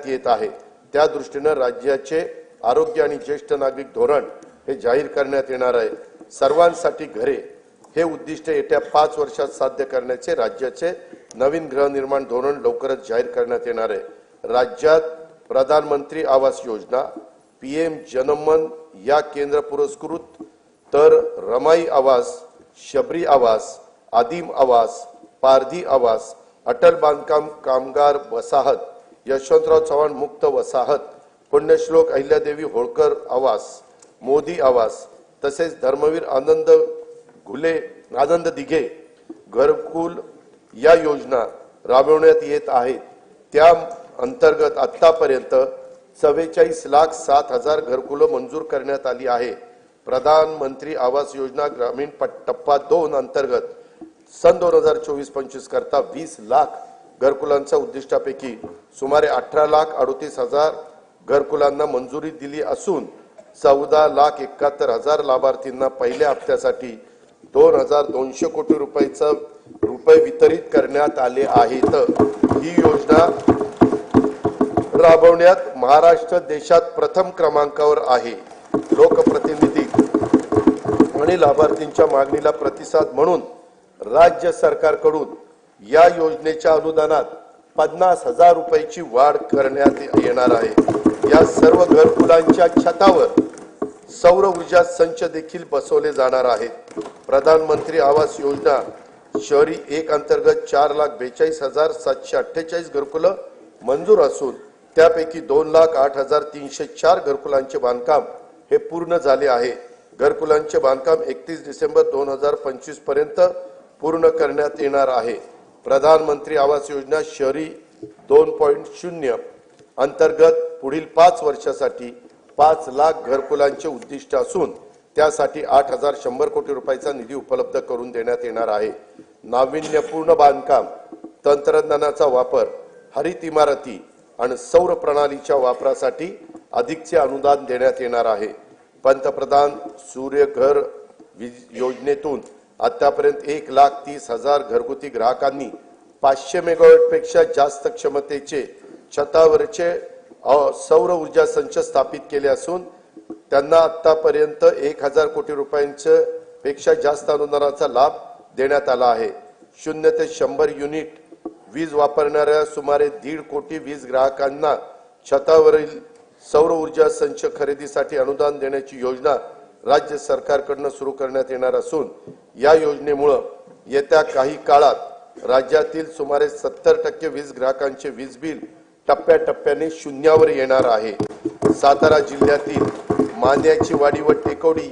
येत आहे। त्या दृष्टीने राज्याचे आरोग्य आणि ज्येष्ठ नागरिक धोरण हे जाहीर करण्यात येणार आहे। सर्वांसाठी घरे हे उद्दिष्ट येत्या 5 वर्षात साध्य करण्याचे राज्याचे नवीन गृहनिर्माण धोरण लवकरच जाहीर करण्यात येणार आहे। राज्यात प्रधानमंत्री आवास योजना, पीएम जनमन या केंद्र पुरस्कृत तर रमाई आवास, शबरी आवास, आदिम आवास, पारधी आवास, अटल बांधकाम कामगार वसाहत, यशवंतराव चव्हाण मुक्त वसाहत, पुण्यश्लोक अहिल्यादेवी होळकर आवास, मोदी आवास तसेच धर्मवीर आनंद दिघे घरकुल या योजना राबवण्यात येत आहेत। त्या अंतर्गत आतापर्यंत 44,07,000 घरकुल मंजूर करण्यात आली आहे। प्रधानमंत्री आवास योजना ग्रामीण टप्पा 2 अंतर्गत सन 2024-25 करता 20 लाख घरकुलांच्या उद्दिष्टापैकी सुमारे 18,38,000 घरकुलांना मंजुरी दिली असून 14,71,000 लाभार्थींना पहिल्या हप्त्यासाठी 2,200 कोटी रुपये वितरित करण्यात आले आहेत। ही योजना राबवण्यात महाराष्ट्र देशात प्रथम क्रमांकावर आहे। लोकप्रतिनिधी आणि लाभार्थींच्या मागणीला प्रतिसाद म्हणून राज्य सरकारकडून या योजनेच्या अनुदानात 50,000 रुपयाची वाढ करण्यात येणार आहे। या सर्व घरकुलांच्या छतावर सौर ऊर्जा संच देखील बसवले जाणार आहेत। प्रधानमंत्री आवास योजना शहरी 1 अंतर्गत 4,42,748 घरकुल मंजूर असून त्यापैकी 2,08,304 घरकुलांचे बांधकाम हे पूर्ण झाले आहे। घरकुलांचे बांधकाम 31 डिसेंबर 2025 पर्यंत पूर्ण करण्यात येणार आहे। प्रधानमंत्री आवास योजना शहरी 2.0 अंतर्गत पुढील 5 वर्षासाठी 5 लाख घरकुलांचे उद्दिष्ट असून त्यासाठी 8,100 कोटी रुपयाचा निधी उपलब्ध करून देण्यात येणार आहे। नाविन्यपूर्ण बांधकाम, तंत्रज्ञानाचा वापर, हरित इमारती आणि सौर प्रणालीच्या वापरासाठी अधिकचे अनुदान देण्यात येणार आहे। पंतप्रधान सूर्यघर योजनेतून आतापर्यंत 1,30,000 घरगुती ग्राहकांनी 500 मेगावॉट पेक्षा जास्त क्षमतेचे छतावरचे सौर ऊर्जा संच स्थापित केले असून त्यांना आतापर्यंत 1,000 कोटी रुपयांचे पेक्षा जास्त अनुदानाचा लाभ देण्यात आला आहे। 0 ते 100 युनिट वीज वापरणाऱ्या सुमारे 1.5 कोटी वीज ग्राहकांना छतावरील सौर ऊर्जा संच खरेदीसाठी अनुदान देण्याची योजना राज्य सरकारकडून सुरू करण्यात येणार असून या योजनेमुळे येत्या काही काळात राज्यातील सुमारे 70% वीज ग्राहकांचे वीज बिल टप्प्याटप्प्याने शून्यावर येणार आहे। सातारा जिल्ह्यातील मांद्याची वाडी व टेकवडी